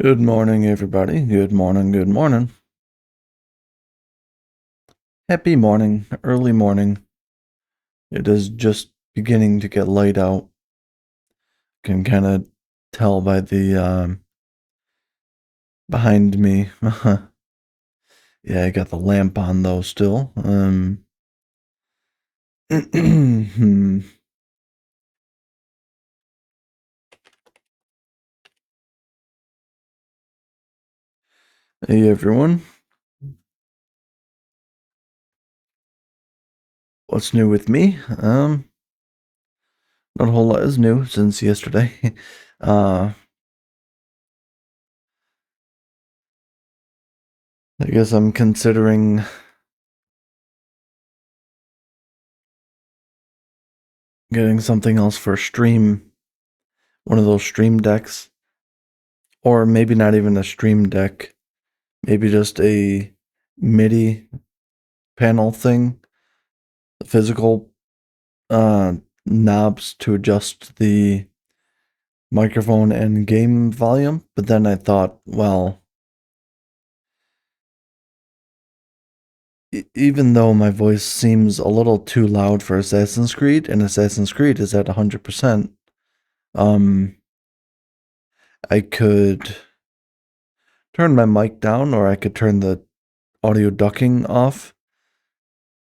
Good morning, everybody. Good morning, good morning. Happy morning, early morning. It is just beginning to get light out. Can kind of tell by the behind me. Yeah, I got the lamp on though still. Hey everyone. What's new with me? Not a whole lot is new since yesterday. uh I guess I'm considering getting something else for stream. One of those stream decks. Or maybe not even a stream deck. Maybe just a MIDI panel thing, the physical knobs to adjust the microphone and game volume. But then I thought, well, even though my voice seems a little too loud for Assassin's Creed, and Assassin's Creed is at 100%, um, I could turn my mic down, or I could turn the audio ducking off,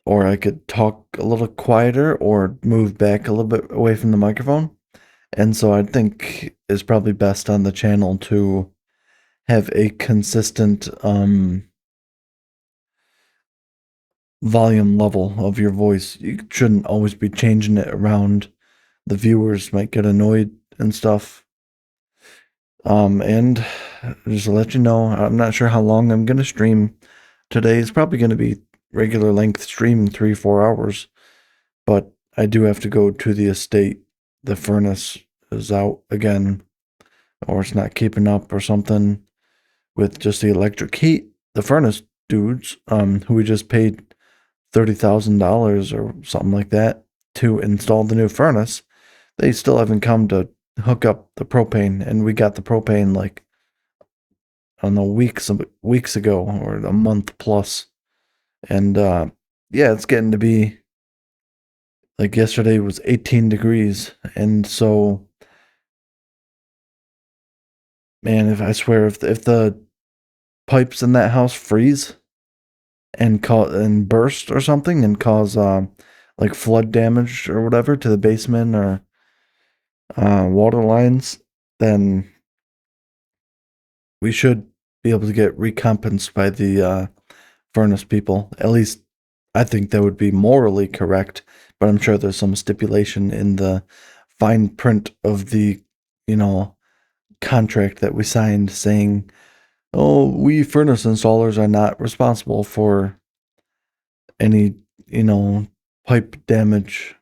or I could talk a little quieter, or move back a little bit away from the microphone. And so I think it's probably best on the channel to have a consistent volume level of your voice. You shouldn't always be changing it around. The viewers might get annoyed and stuff. And just to let you know, I'm not sure how long I'm going to stream today. It's probably going to be regular length stream, 3-4 hours. But I do have to go to the estate. The furnace is out again, or it's not keeping up or something with just the electric heat. The furnace dudes, who we just paid $30,000 or something like that to install the new furnace, they still haven't come to hook up the propane, and we got the propane like, I don't know, weeks ago, or a month plus. And yeah, it's getting to be like, yesterday was 18 degrees, and so, man, if I swear, if the pipes in that house freeze and burst or something and cause like flood damage or whatever to the basement, or water lines, then we should be able to get recompensed by the furnace people. At least I think that would be morally correct, but I'm sure there's some stipulation in the fine print of the, you know, contract that we signed saying, oh, we furnace installers are not responsible for any, you know, pipe damage.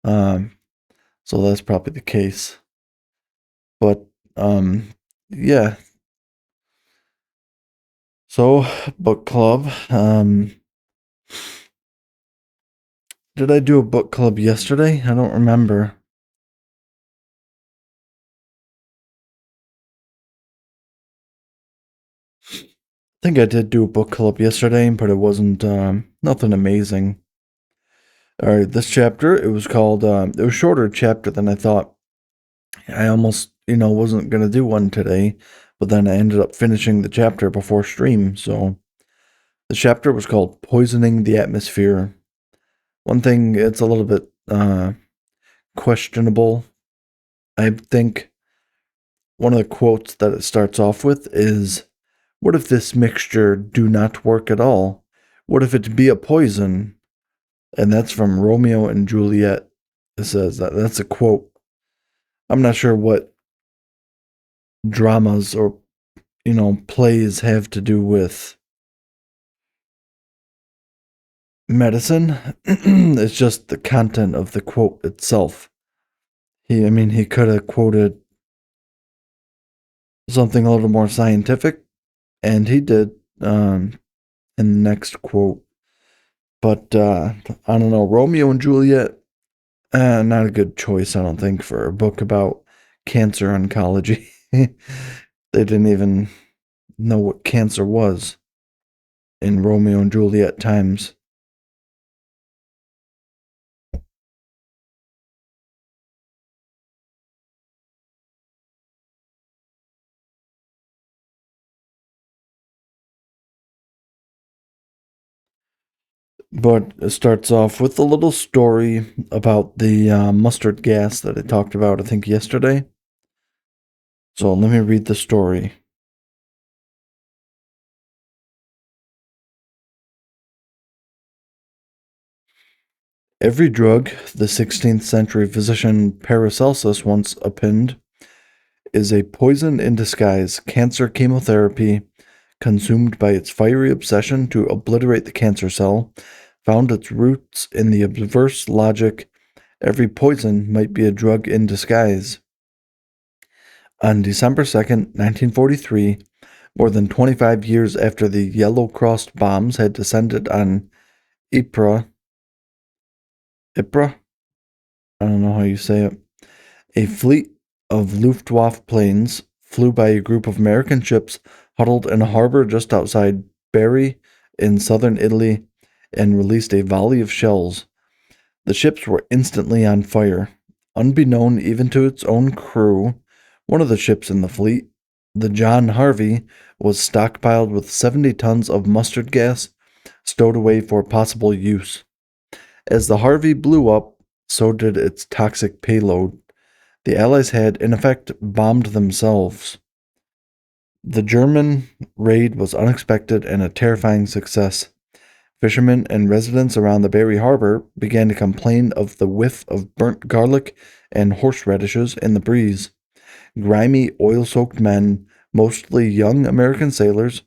Um, so that's probably the case. But yeah. So book club. Did I do a book club yesterday? I don't remember. I think I did do a book club yesterday, but it wasn't nothing amazing. All right, this chapter, it was called. It was a shorter chapter than I thought. I almost, wasn't gonna do one today, but then I ended up finishing the chapter before stream. So the chapter was called "Poisoning the Atmosphere." One thing, it's a little bit questionable. I think one of the quotes that it starts off with is, "What if this mixture do not work at all? What if it be a poison?" And that's from Romeo and Juliet. It says that. That's a quote. I'm not sure what dramas or, plays have to do with medicine. It's just the content of the quote itself. He could have quoted something a little more scientific, and he did, in the next quote. But I don't know, Romeo and Juliet, not a good choice, I don't think, for a book about cancer oncology. They didn't even know what cancer was in Romeo and Juliet times. But it starts off with a little story about the mustard gas that I talked about, I think, yesterday. So let me read the story. Every drug, the 16th century physician Paracelsus once opined, is a poison in disguise, cancer chemotherapy, consumed by its fiery obsession to obliterate the cancer cell, found its roots in the perverse logic every poison might be a drug in disguise. On December 2nd, 1943, more than 25 years after the Yellow Cross bombs had descended on Ypres, Ypres? I don't know how you say it. A fleet of Luftwaffe planes flew by a group of American ships huddled in a harbor just outside Bari in southern Italy and released a volley of shells. The ships were instantly on fire. Unbeknown even to its own crew, one of the ships in the fleet, the John Harvey, was stockpiled with 70 tons of mustard gas stowed away for possible use. As the Harvey blew up, so did its toxic payload. The Allies had, in effect, bombed themselves. The German raid was unexpected and a terrifying success. Fishermen and residents around the Bari Harbor began to complain of the whiff of burnt garlic and horseradishes in the breeze. Grimy, oil soaked men, mostly young American sailors,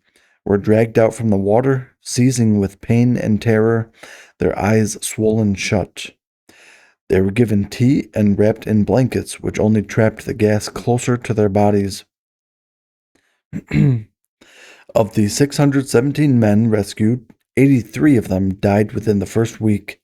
were dragged out from the water, seizing with pain and terror, their eyes swollen shut. They were given tea and wrapped in blankets, which only trapped the gas closer to their bodies. Of the 617 men rescued, 83 of them died within the first week.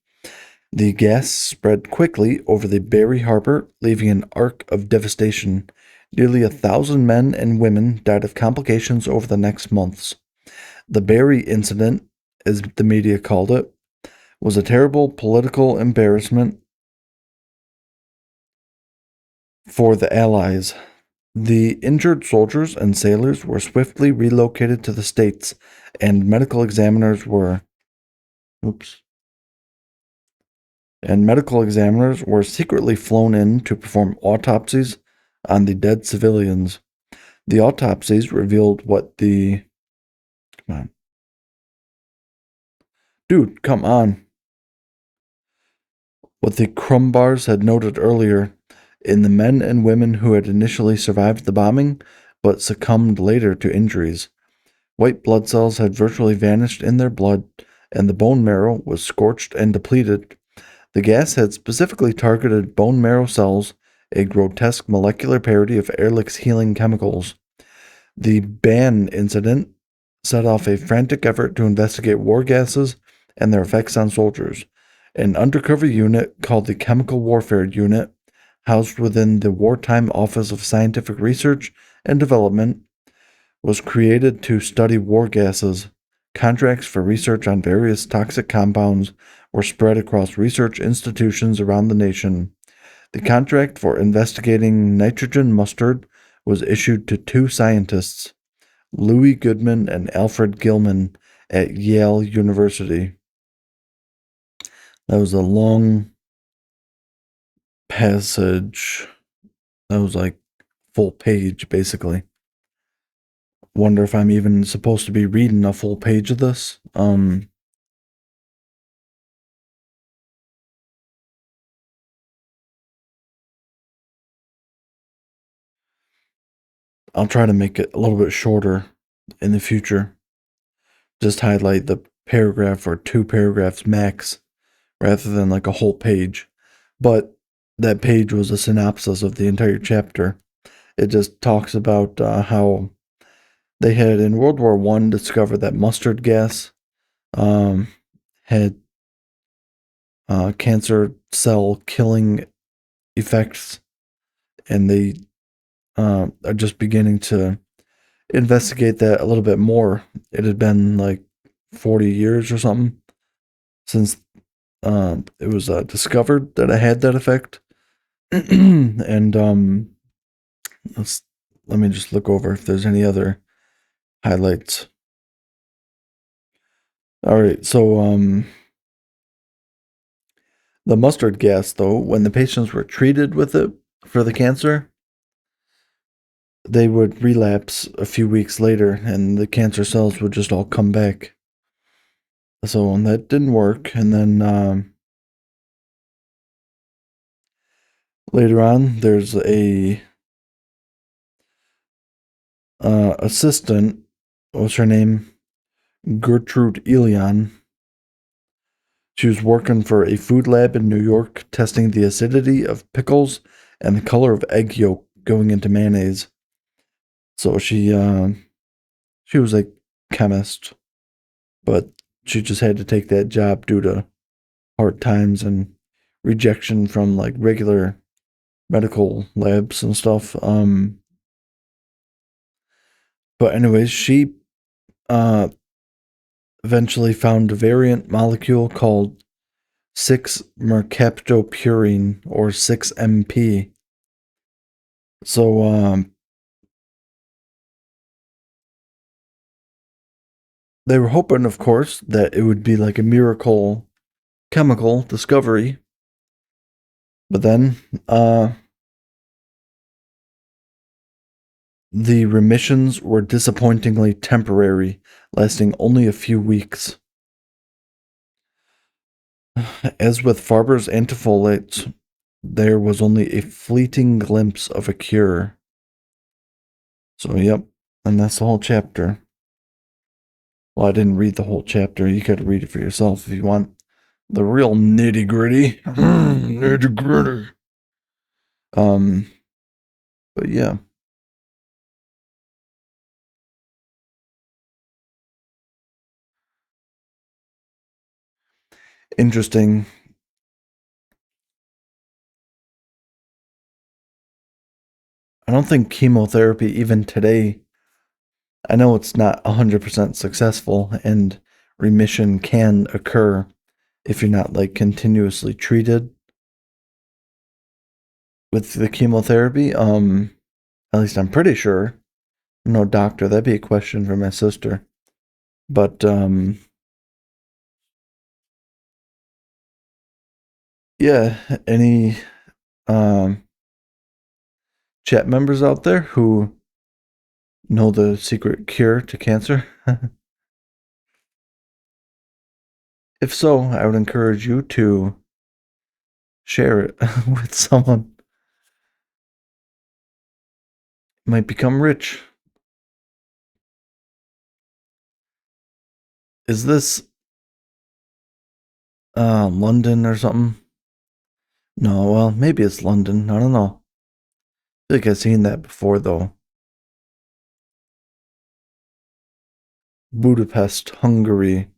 The gas spread quickly over the Bari Harbor, leaving an arc of devastation. Nearly 1,000 men and women died of complications over the next months. The Bari incident, as the media called it, was a terrible political embarrassment for the Allies. The injured soldiers and sailors were swiftly relocated to the States, and medical examiners were oops. And medical examiners were secretly flown in to perform autopsies on the dead civilians. The autopsies revealed what the come on. Dude, come on. What the Krumbars had noted earlier in the men and women who had initially survived the bombing but succumbed later to injuries. White blood cells had virtually vanished in their blood, and the bone marrow was scorched and depleted. The gas had specifically targeted bone marrow cells, a grotesque molecular parody of Ehrlich's healing chemicals. The Ban incident set off a frantic effort to investigate war gases and their effects on soldiers. An undercover unit called the Chemical Warfare Unit, housed within the Wartime Office of Scientific Research and Development, was created to study war gases. Contracts for research on various toxic compounds were spread across research institutions around the nation. The contract for investigating nitrogen mustard was issued to two scientists, Louis Goodman and Alfred Gilman, at Yale University. That was a long passage. That was like full page, basically. Wonder if I'm even supposed to be reading a full page of this. I'll try to make it a little bit shorter in the future. Just highlight the paragraph or two paragraphs max rather than like a whole page. But that page was a synopsis of the entire chapter. It just talks about how they had in World War One discovered that mustard gas had cancer cell killing effects, and they are just beginning to investigate that a little bit more. It had been like 40 years or something since it was discovered that it had that effect. And let's let me just look over if there's any other highlights. All right, so the mustard gas, though, when the patients were treated with it for the cancer, they would relapse a few weeks later, and the cancer cells would just all come back. So that didn't work, and then later on, there's a assistant. What's her name? Gertrude Elion. She was working for a food lab in New York, testing the acidity of pickles and the color of egg yolk going into mayonnaise. So she was a chemist, but she just had to take that job due to hard times and rejection from like regular medical labs and stuff. But anyways, she uh eventually found a variant molecule called 6-mercaptopurine or 6-MP. So they were hoping, of course, that it would be like a miracle chemical discovery. But then the remissions were disappointingly temporary, lasting only a few weeks. As with Farber's antifolates, there was only a fleeting glimpse of a cure. So, yep, and that's the whole chapter. Well, I didn't read the whole chapter. You could read it for yourself if you want the real nitty gritty. Nitty gritty. Um, but yeah, interesting. I don't think chemotherapy, even today, I know it's not 100% successful, and remission can occur if you're not like continuously treated with the chemotherapy. At least I'm pretty sure. I'm no doctor. That'd be a question for my sister. But yeah. Any um chat members out there who know the secret cure to cancer? If so, I would encourage you to share it with someone. Might become rich. Is this London or something? No, well, maybe it's London. I don't know. I feel like I've seen that before though. Budapest, Hungary.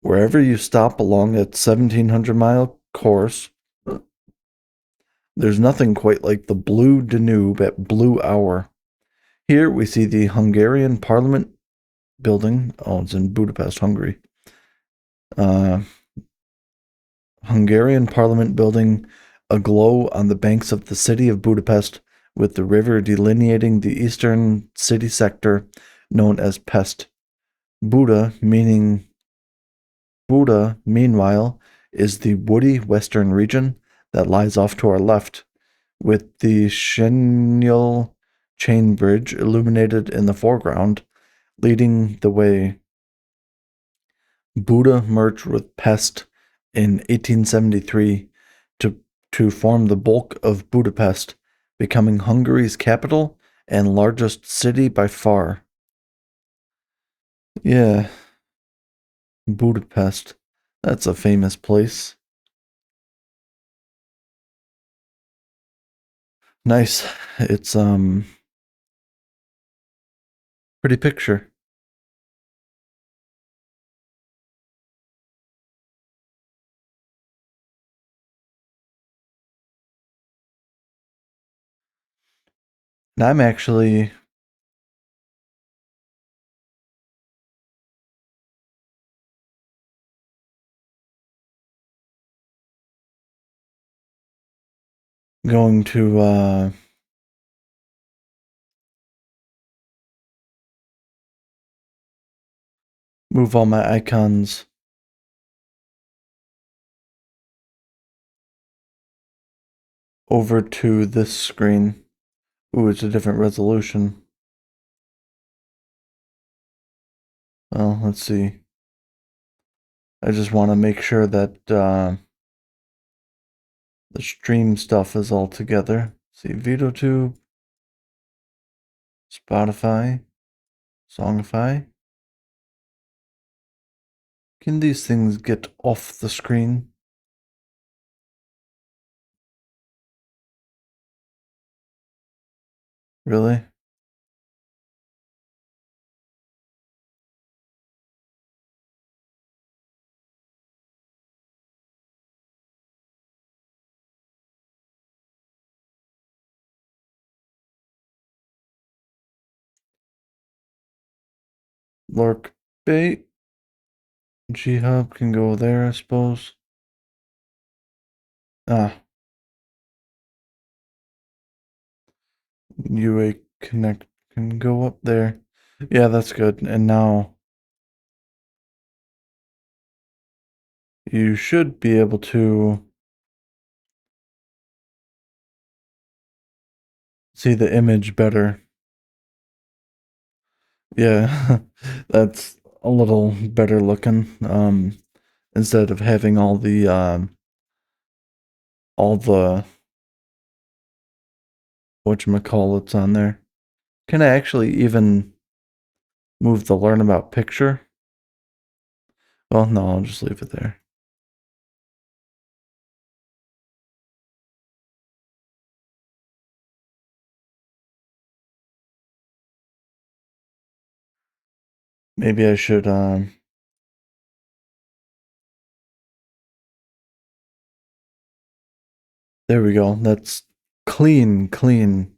Wherever you stop along that 1700-mile course, there's nothing quite like the Blue Danube at Blue Hour. Here we see the Hungarian Parliament building. Oh, it's in Budapest, Hungary. Uh, Hungarian Parliament building aglow on the banks of the city of Budapest, with the river delineating the eastern city sector known as Pest. Buda, meanwhile, is the woody western region that lies off to our left, with the Shenyal chain bridge illuminated in the foreground, leading the way. Buda merged with Pest in 1873 to, to form the bulk of Budapest, becoming Hungary's capital and largest city by far. Yeah, Budapest. That's a famous place. Nice. It's pretty picture. And I'm actually going to move all my icons over to this screen. Ooh, it's a different resolution. Well, let's see. I just want to make sure that the stream stuff is all together. See, VideoTube, Spotify, Songify. Can these things get off the screen? Really? Lurk bait. G-Hub can go there, I suppose. Ah, UA Connect can go up there. Yeah, that's good. And now you should be able to see the image better. Yeah, that's a little better looking. Instead of having all the whatchamacallits on there. Can I actually even move the learn about picture? Well, no, I'll just leave it there. Maybe I should there we go. That's clean, clean.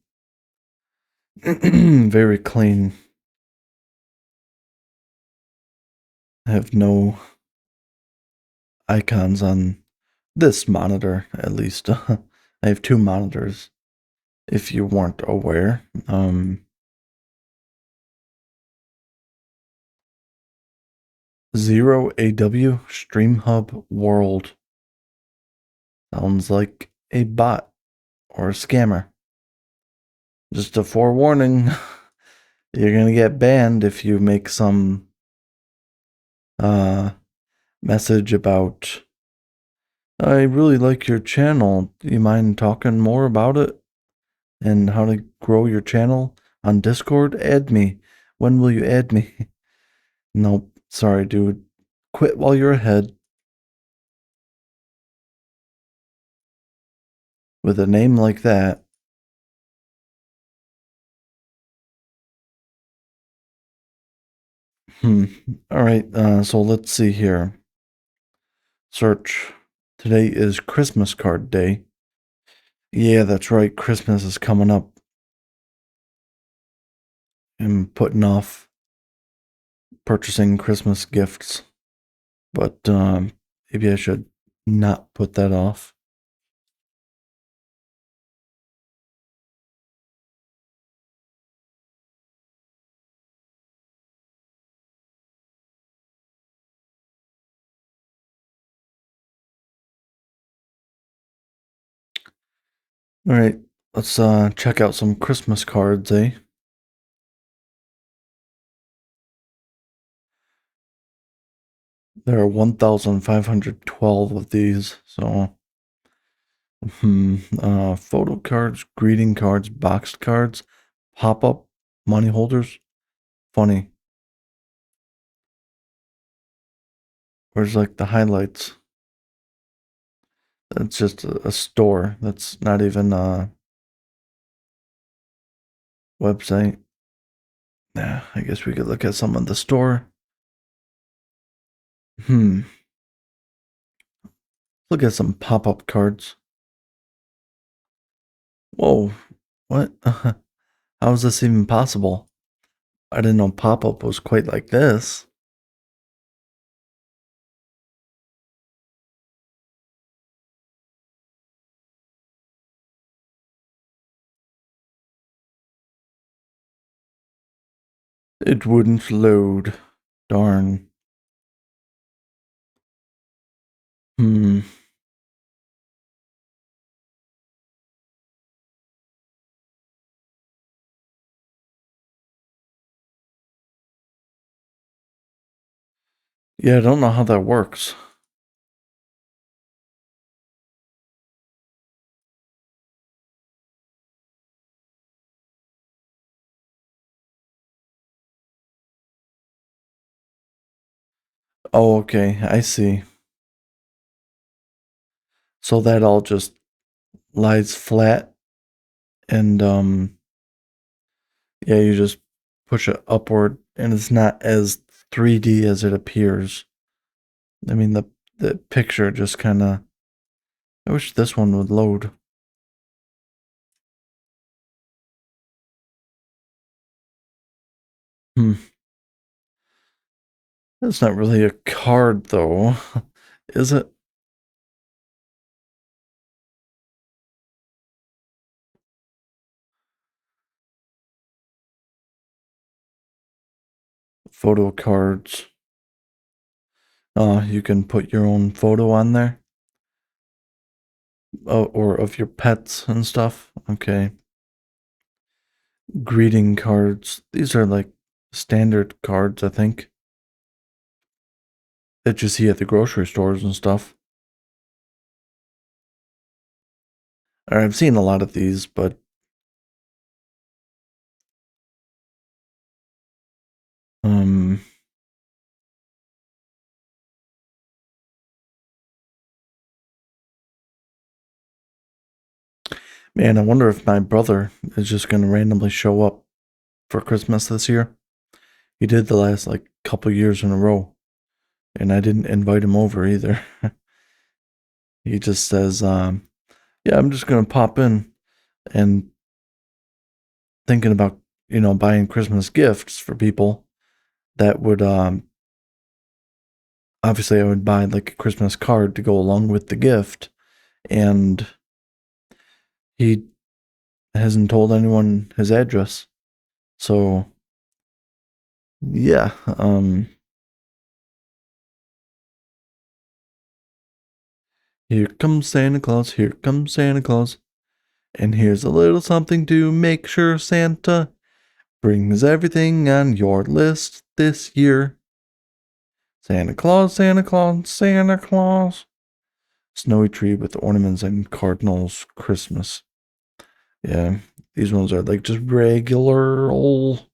Very clean. I have no icons on this monitor, at least. I have two monitors, if you weren't aware. Zero AW Stream Hub World. Sounds like a bot or a scammer. Just a forewarning. You're gonna get banned if you make some message about I really like your channel. Do you mind talking more about it and how to grow your channel on Discord? Add me. When will you add me? Nope. Sorry, dude. Quit while you're ahead. With a name like that. All right. So let's see here. Search. Today is Christmas card day. Yeah, that's right. Christmas is coming up. I'm putting off purchasing Christmas gifts, but maybe I should not put that off. All right, let's check out some Christmas cards, eh? There are 1,512 of these, so photo cards, greeting cards, boxed cards, pop-up money holders. Funny. Where's like the highlights? That's just a store. That's not even a website. Yeah, I guess we could look at some of the store. Hmm. Look at some pop-up cards. Whoa. What? How is this even possible? I didn't know pop-up was quite like this. It wouldn't load. Darn. Hmm. Yeah, I don't know how that works. Oh, okay. I see. So that all just lies flat and yeah, you just push it upward and it's not as 3D as it appears. I mean the picture just kind of I wish this one would load. Hmm. That's not really a card though, is it? Photo cards. You can put your own photo on there. Or of your pets and stuff. Okay. Greeting cards. These are like standard cards, I think, that you see at the grocery stores and stuff. Or I've seen a lot of these, but um, man, I wonder if my brother is just gonna randomly show up for Christmas this year. He did the last like couple years in a row, and I didn't invite him over either. He just says, "Yeah, I'm just gonna pop in," and thinking about buying Christmas gifts for people that would obviously I would buy like a Christmas card to go along with the gift, and he hasn't told anyone his address. So yeah, here comes Santa Claus, here comes Santa Claus, and here's a little something to make sure Santa brings everything on your list this year. Santa Claus, Santa Claus, Santa Claus. Snowy tree with ornaments and cardinals Christmas. Yeah, these ones are like just regular old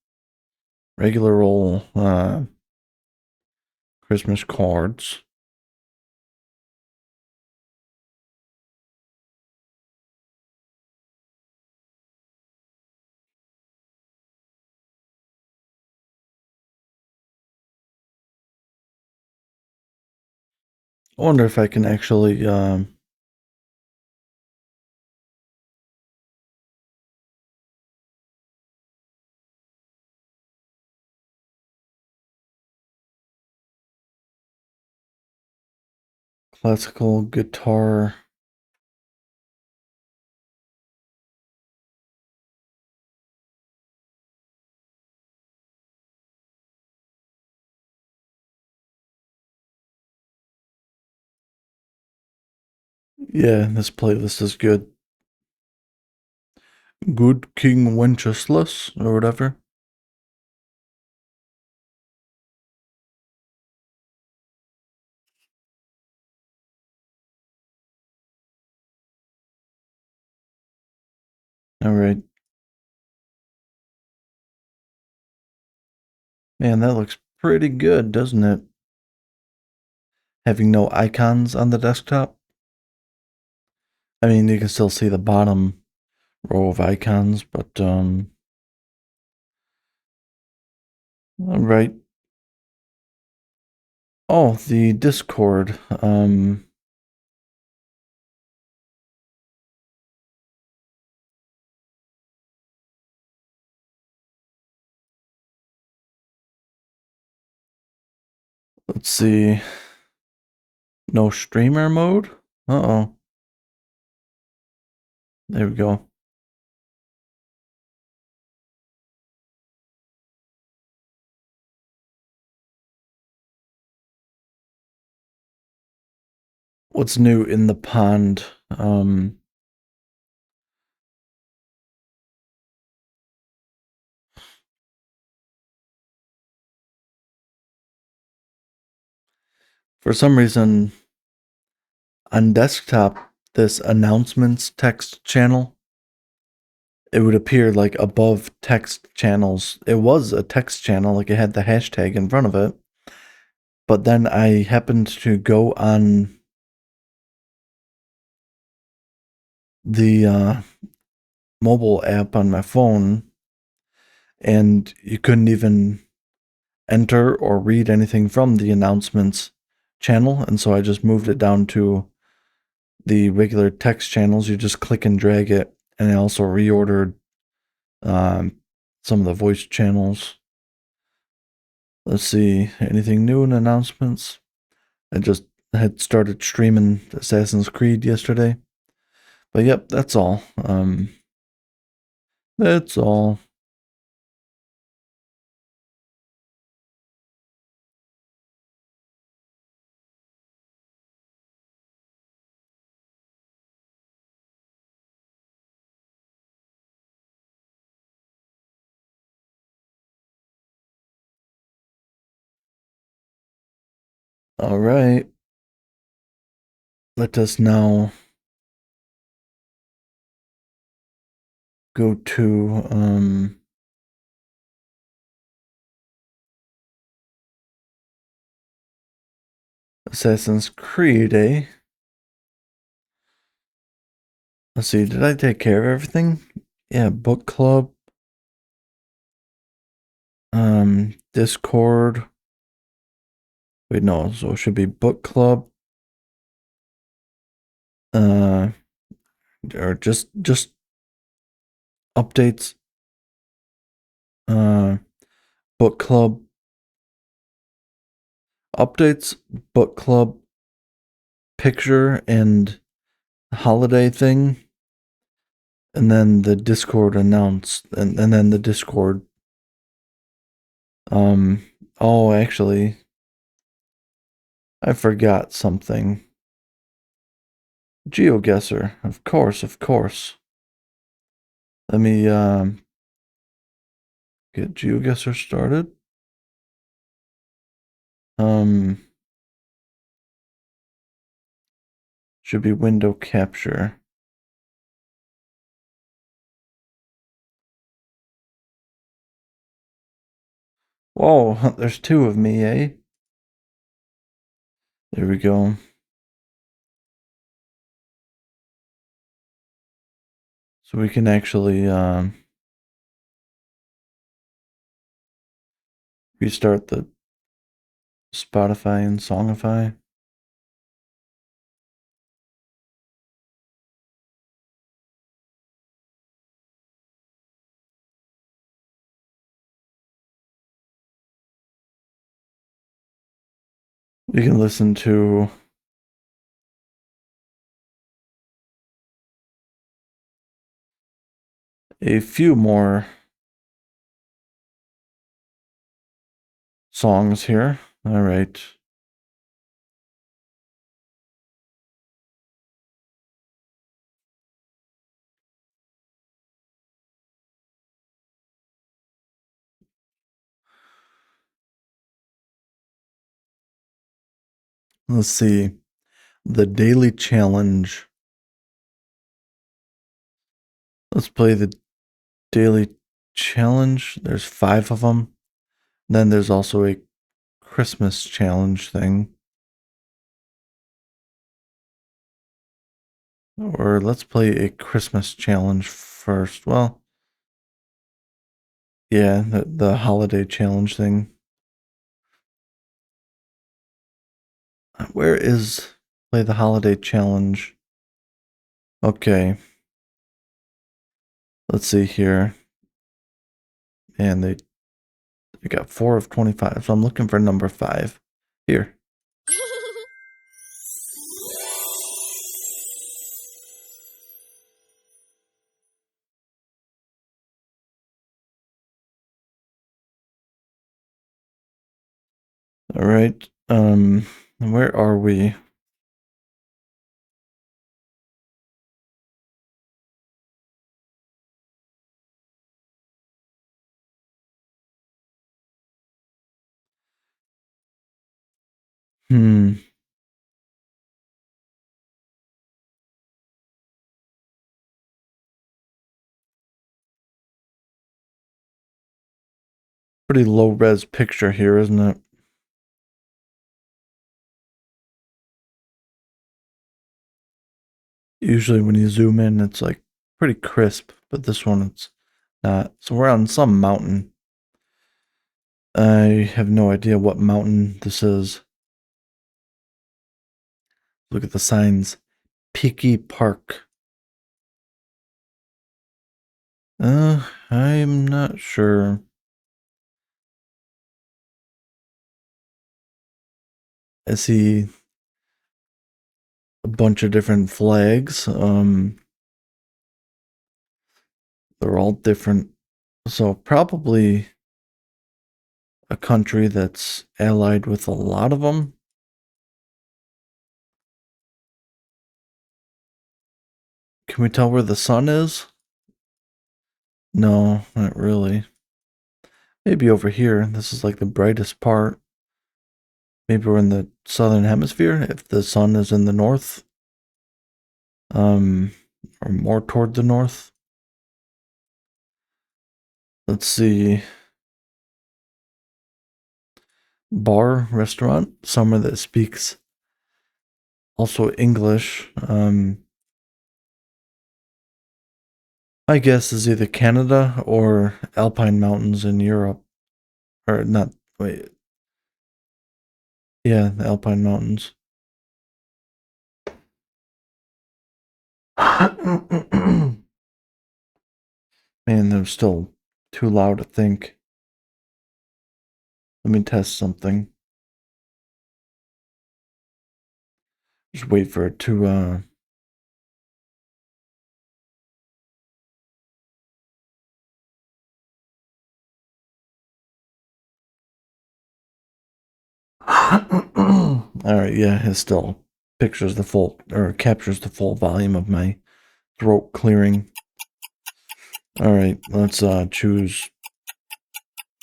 Christmas cards. I wonder if I can actually classical guitar. Yeah, this playlist is good. Good King Wenceslas or whatever. All right. Man, that looks pretty good, doesn't it? Having no icons on the desktop. I mean, you can still see the bottom row of icons, but all right. Oh, the Discord. Let's see. No streamer mode? Uh-oh. There we go. What's new in the pond? For some reason, on desktop, this announcements text channel, it would appear like above text channels. It was a text channel, like it had the hashtag in front of it. But then I happened to go on the mobile app on my phone, and you couldn't even enter or read anything from the announcements channel. And so I just moved it down to the regular text channels. You just click and drag it. And I also reordered um, some of the voice channels. Let's see, anything new in announcements? I just had started streaming Assassin's Creed yesterday. But yep, that's all. That's all. All right. Let us now go to Assassin's Creed, eh? Let's see, did I take care of everything? Yeah, book club, Discord. Wait, no, so it should be book club, uh, or just updates, uh, book club, updates, book club, picture, and holiday thing, and then the Discord announced, and then the Discord. Um, oh, actually, I forgot something. GeoGuessr, of course, of course. Let me get GeoGuessr started. Um, should be window capture. Whoa, there's two of me, eh? There we go. So we can actually restart the Spotify and Songify. We can listen to a few more songs here. All right. Let's see. The Daily Challenge. Let's play the Daily Challenge. There's 5 of them. Then there's also a Christmas challenge thing. Or let's play a Christmas challenge first. Well, yeah, the holiday challenge thing. Where is play the holiday challenge? Okay. Let's see here. And they got 4 of 25. So I'm looking for number 5. Here. All right. Where are we? Hmm. Pretty low res picture here, isn't it? Usually when you zoom in, it's like pretty crisp, but this one it's not. So we're on some mountain. I have no idea what mountain this is. Look at the signs. Peaky Park. I'm not sure. I see a bunch of different flags. They're all different. So probably a country that's allied with a lot of them. Can we tell where the sun is? No, not really. Maybe over here. This is like the brightest part. Maybe we're in the southern hemisphere if the sun is in the north. Um, or more toward the north. Let's see. Bar, restaurant, somewhere that speaks also English. My guess is either Canada or Alpine Mountains in Europe. Or not, wait. Yeah, the Alpine Mountains. Man, they're still too loud to think. Let me test something. Just wait for it to all right, yeah, it still pictures the full or captures the full volume of my throat clearing. All right, let's choose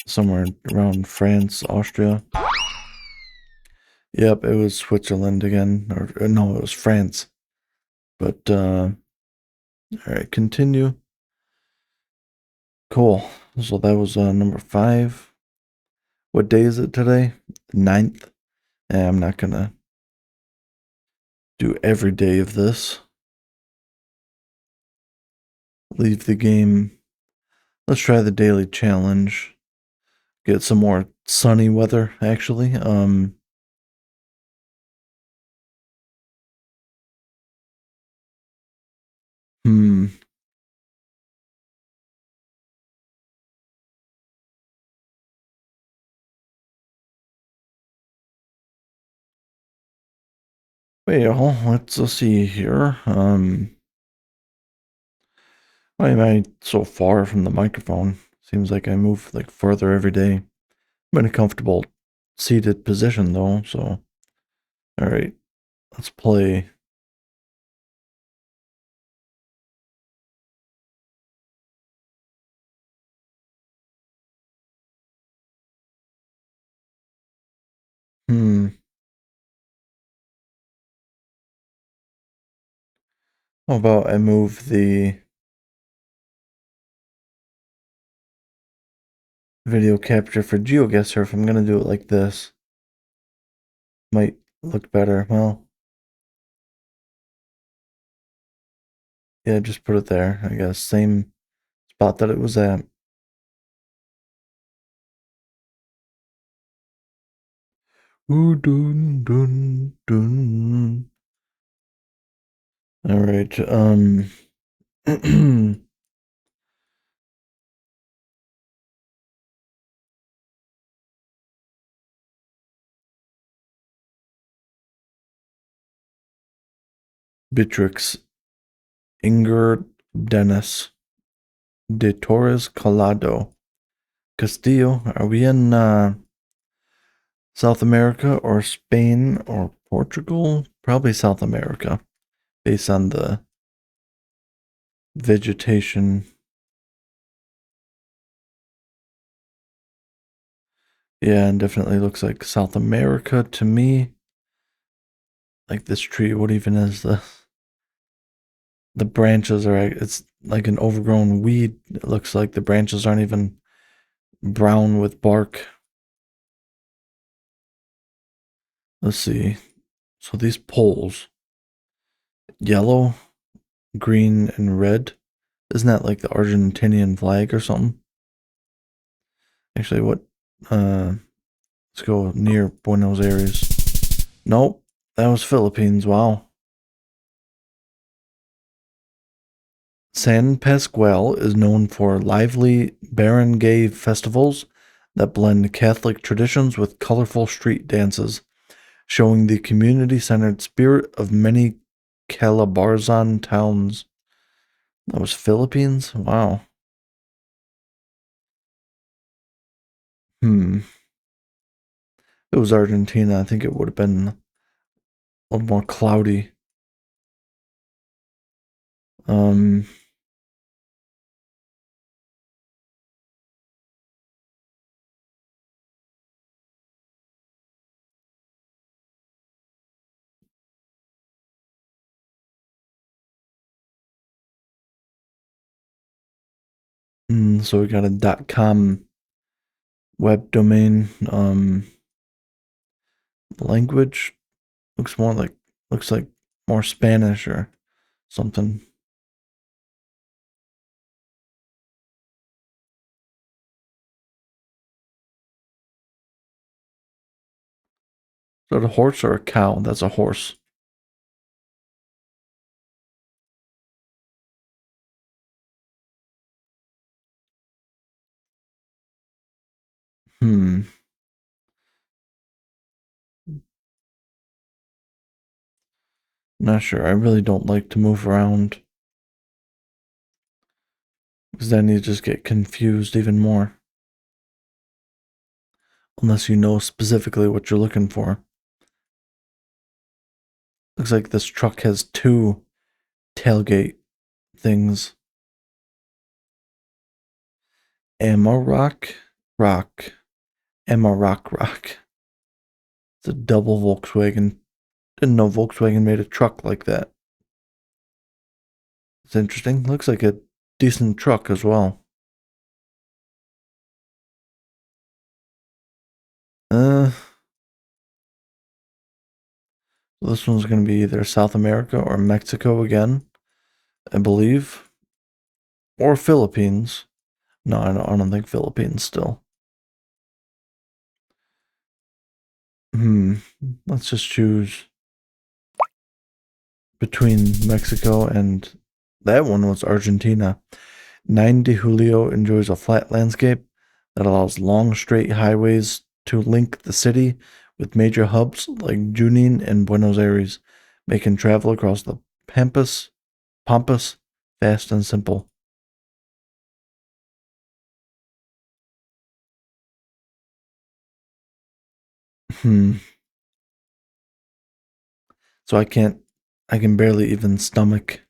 somewhere around France, Austria. Yep, it was Switzerland again, or no, it was France. But all right, continue. Cool. So that was number 5. What day is it today? 9th. I'm not gonna do every day of this. Leave the game. Let's try the daily challenge. Get some more sunny weather, actually. Hmm. Well, let's see here. Why am I so far from the microphone? Seems like I move like further every day. I'm in a comfortable seated position though, so all right, let's play. Hmm. How about I move the video capture for GeoGuessr if I'm gonna do it like this? Might look better. Well, yeah, just put it there. I guess same spot that it was at. Ooh, dun, dun, dun. All right. Beatrix Inger Dennis de Torres Collado Castillo. Are we in South America or Spain or Portugal? Probably South America, based on the vegetation. Yeah, and definitely looks like South America to me. Like this tree, what even is this? The branches are, it's like an overgrown weed. It looks like the branches aren't even brown with bark. Let's see. So these poles, yellow, green, and red. Isn't that like the Argentinian flag or something? Actually, what? Let's go near Buenos Aires. Nope, that was Philippines. Wow. San Pascual is known for lively barangay festivals that blend Catholic traditions with colorful street dances, showing the community-centered spirit of many Calabarzon towns. That was Philippines? Wow. Hmm. If it was Argentina, I think it would have been a little more cloudy. Um, so we got a .com web domain. Language looks like more Spanish or something. Is that a horse or a cow? That's a horse. Hmm. Not sure. I really don't like to move around because then you just get confused even more. Unless you know specifically what you're looking for. Looks like this truck has two tailgate things. Amarok Rock. Amarok Rock. It's a double Volkswagen. Didn't know Volkswagen made a truck like that. It's interesting. Looks like a decent truck as well. Uh, this one's going to be either South America or Mexico again, I believe, or Philippines. No, I don't think Philippines still. Hmm. Let's just choose between Mexico and that one was Argentina. 9 de Julio enjoys a flat landscape that allows long straight highways to link the city with major hubs like Junin and Buenos Aires, making travel across the Pampas fast and simple. Hmm. So I can barely even stomach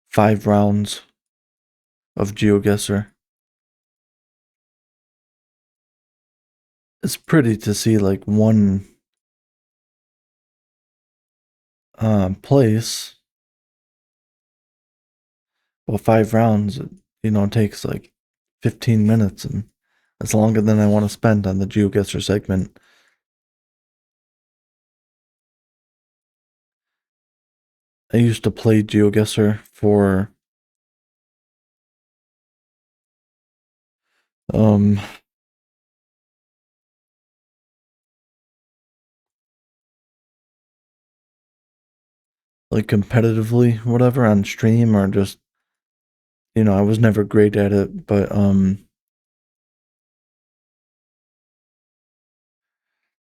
5 rounds of GeoGuessr. It's pretty to see like one place. Well, 5 rounds, takes like 15 minutes, and that's longer than I want to spend on the GeoGuessr segment. I used to play GeoGuessr for um like competitively, whatever, on stream or just I was never great at it, but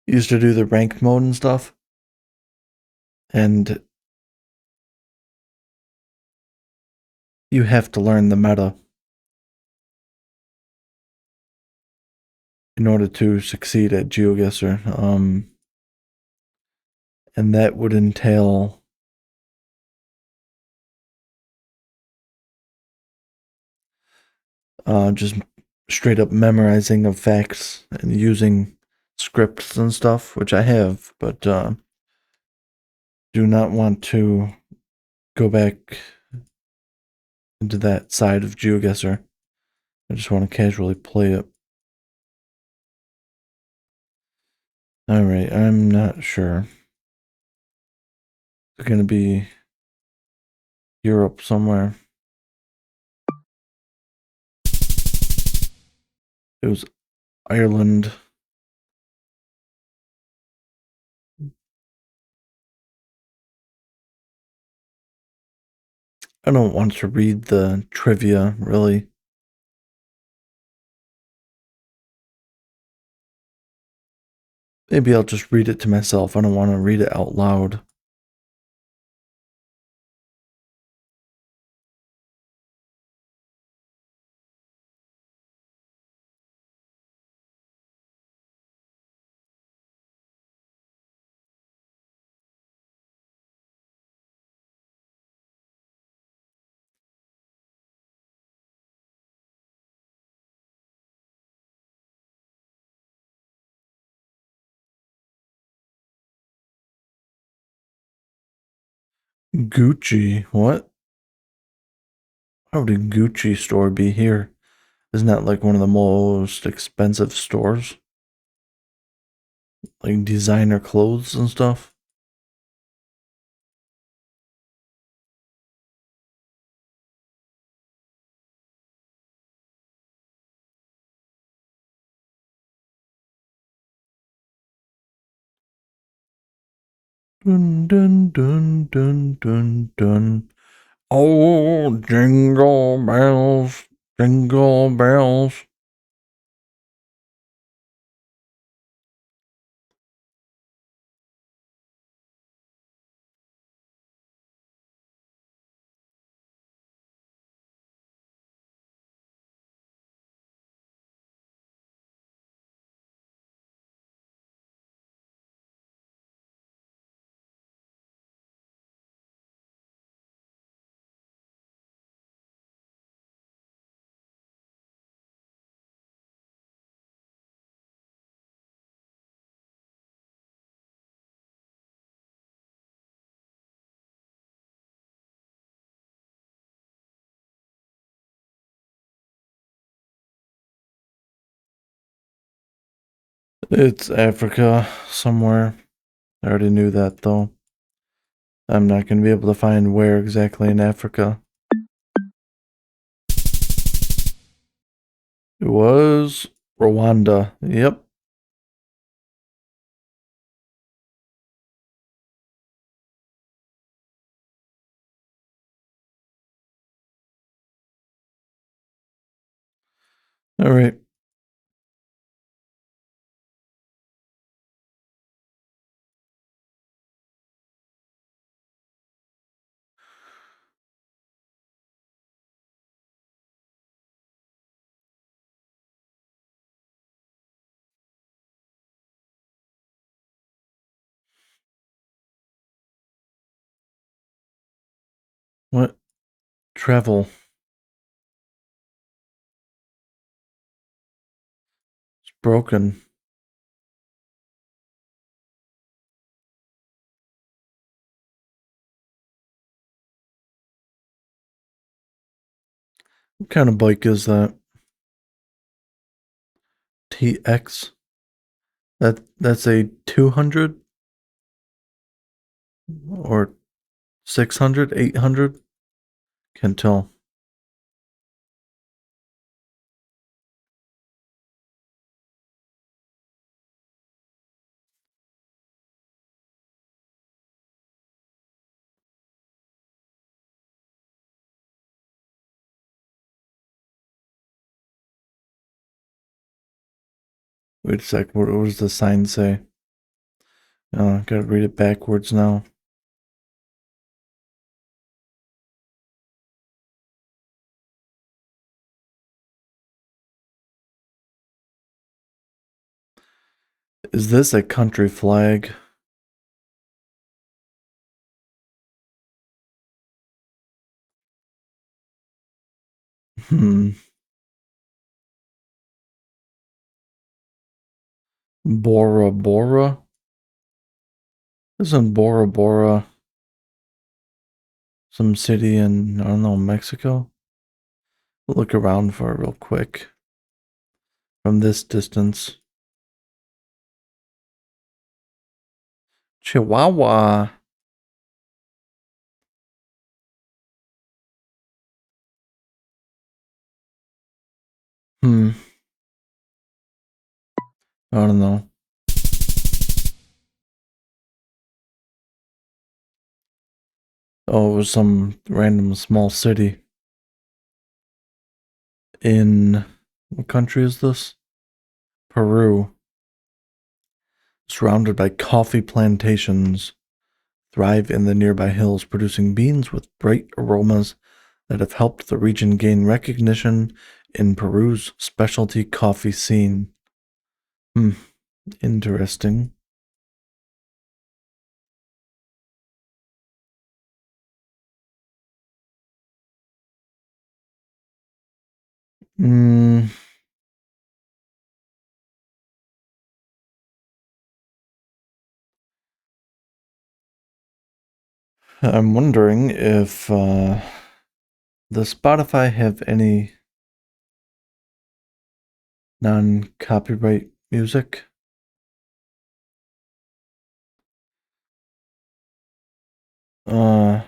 used to do the rank mode and stuff, and you have to learn the meta in order to succeed at GeoGuessr. And that would entail just straight up memorizing of facts and using scripts and stuff, which I have, but do not want to go back into that side of GeoGuessr. I just want to casually play it. Alright, I'm not sure. It's gonna be Europe somewhere. It was Ireland. I don't want to read the trivia, really. Maybe I'll just read it to myself. I don't want to read it out loud. Gucci? What? How would a Gucci store be here? Isn't that like one of the most expensive stores? Like designer clothes and stuff? Dun dun dun dun dun dun. Oh, jingle bells, jingle bells. It's Africa somewhere. I already knew that though. I'm not going to be able to find where exactly in Africa. It was Rwanda. Yep. All right. What? Travel. It's broken. What kind of bike is that? TX? That's a 200 or 600, 800? Can't tell. Wait a sec. What does the sign say? Oh, I gotta read it backwards now. Is this a country flag? Hmm. Bora Bora? Isn't Bora Bora Some city in, I don't know, Mexico. We'll look around for it real quick from this distance. Chihuahua. Hmm. I don't know. Oh, it was some random small city in, what country is this? Peru. Surrounded by coffee plantations, thrive in the nearby hills, producing beans with bright aromas that have helped the region gain recognition in Peru's specialty coffee scene. Hmm, interesting. Hmm, I'm wondering if does Spotify have any non-copyright music? Uh,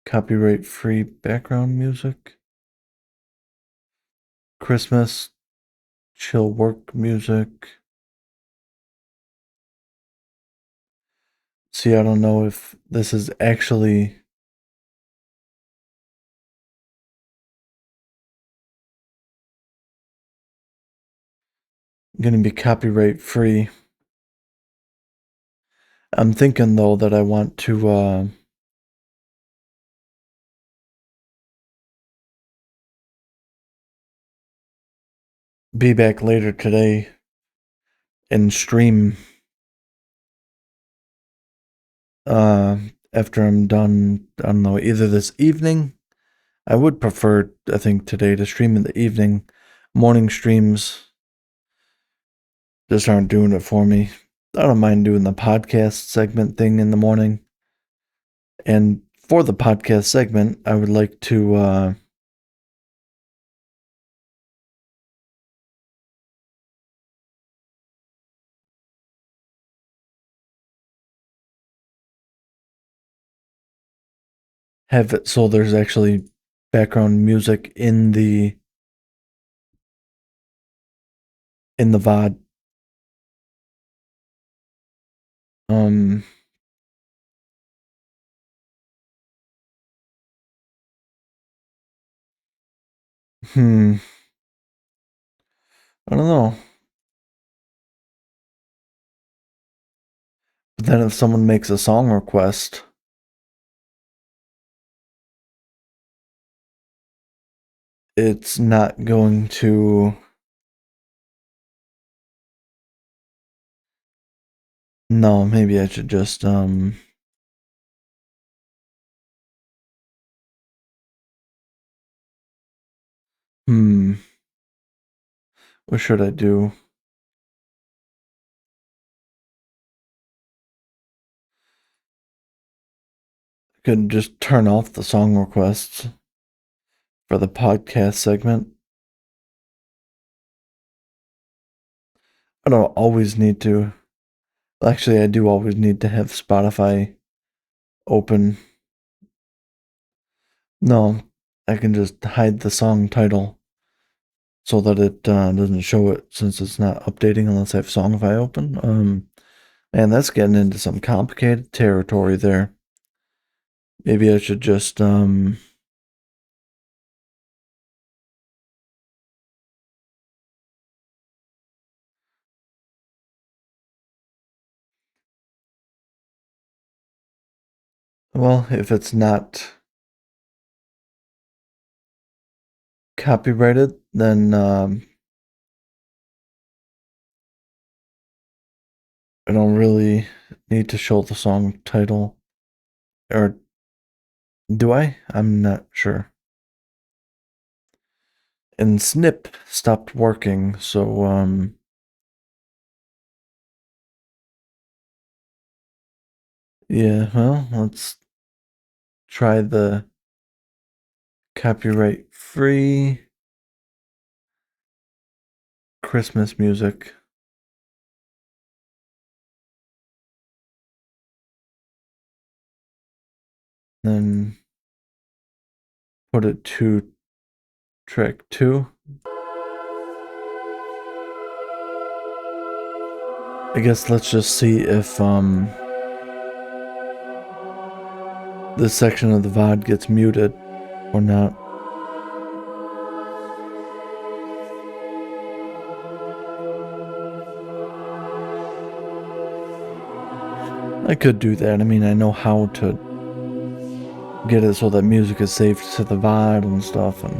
copyright-free background music? Christmas chill work music. See, I don't know if this is actually going to be copyright free. I'm thinking though that I want to be back later today and stream uh after I'm done. I don't know, either this evening. I would prefer, I think, today to stream in the evening. Morning streams just aren't doing it for me. I don't mind doing the podcast segment thing in the morning. And for the podcast segment, I would like to have it so there's actually background music in the VOD. Um, hmm, I don't know. But then if someone makes a song request, it's not going to. No, maybe I should just hmm, what should I do? I could just turn off the song requests for the podcast segment. I don't always need to. Actually, I do always need to have Spotify open. No, I can just hide the song title so that it doesn't show it since it's not updating unless I have Songify open. Man, that's getting into some complicated territory there. Maybe I should just well, if it's not copyrighted, then I don't really need to show the song title. Or do I? I'm not sure. And Snip stopped working, so Yeah, well, let's try the copyright free Christmas music. Then put it to track 2. I guess let's just see if this section of the VOD gets muted or not. I could do that. I mean, I know how to get it so that music is saved to the VOD and stuff, and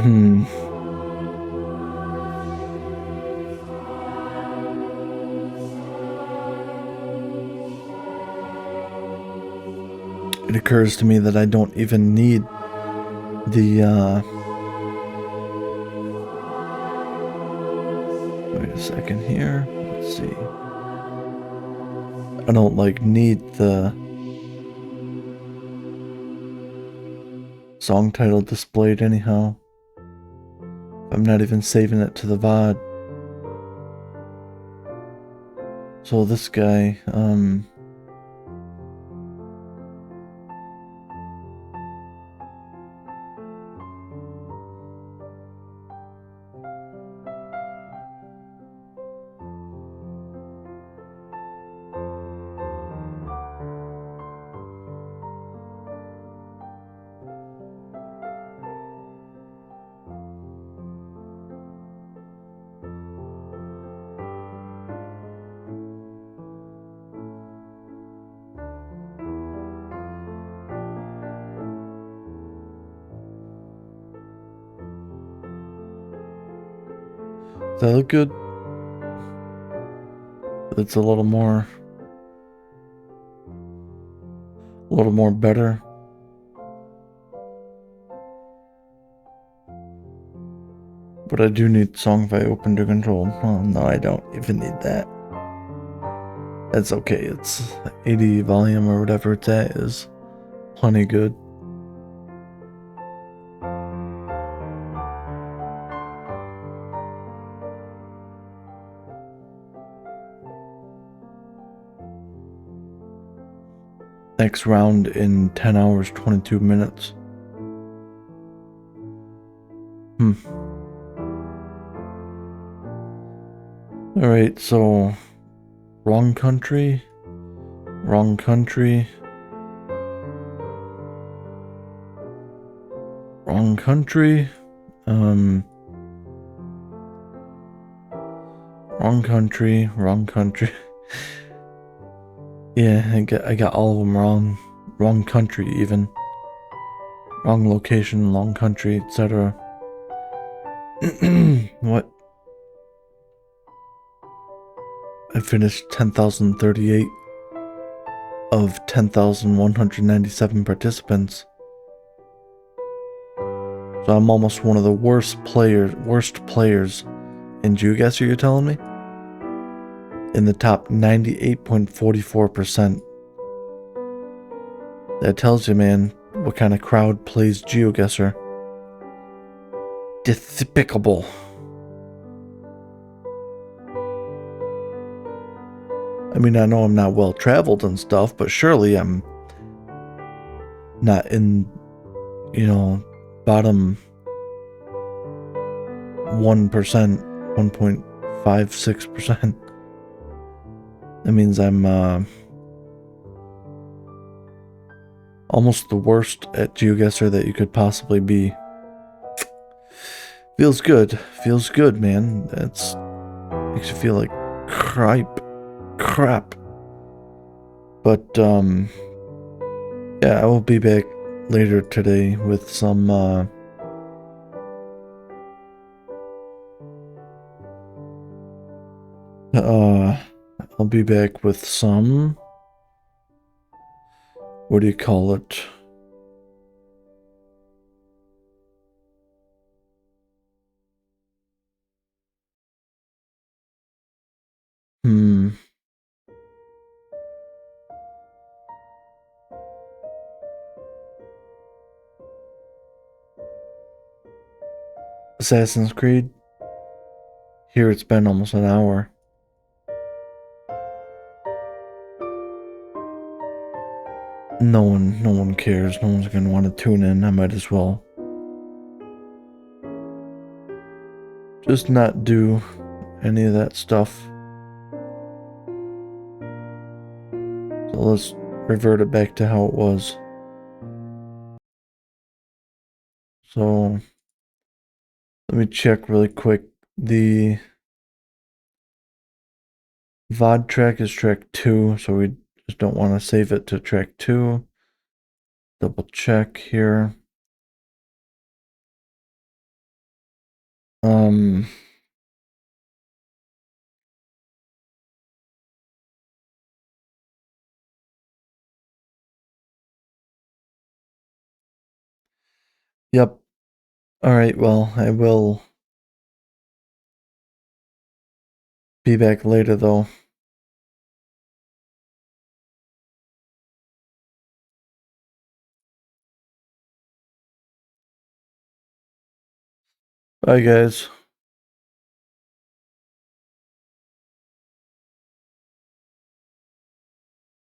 hmm. It occurs to me that I don't even need the wait a second here. Let's see. I don't need the song title displayed anyhow. I'm not even saving it to the VOD. So this guy, does that look good? It's a little more better. But I do need song by open to control. Oh, no, I don't even need that. That's okay. It's 80 volume or whatever it's at is plenty good. Next round in 10 hours, 22 minutes. Alright, so wrong country. Wrong country. Wrong country. Wrong country. Wrong country. Yeah, I got all of them wrong. Wrong country, even. Wrong location, wrong country, etc. What? I finished 10,038 of 10,197 participants. So I'm almost one of the worst players in GeoGuessr, you're telling me? In the top 98.44%. That tells you, man, what kind of crowd plays GeoGuessr. Despicable. I mean, I know I'm not well traveled and stuff, but surely I'm not in, bottom 1%, 1.56%. That means I'm almost the worst at GeoGuessr that you could possibly be. Feels good. Feels good, man. That's makes you feel like crap. But yeah, I will be back later today with some I'll be back with some, what do you call it? Assassin's Creed. Here it's been almost an hour. No one cares. No one's gonna want to tune in. I might as well just not do any of that stuff. So let's revert it back to how it was. So let me check really quick. The VOD track is track 2, so we just don't want to save it to track 2. Double check here. Um, yep. All right, well, I will be back later though. Bye, guys.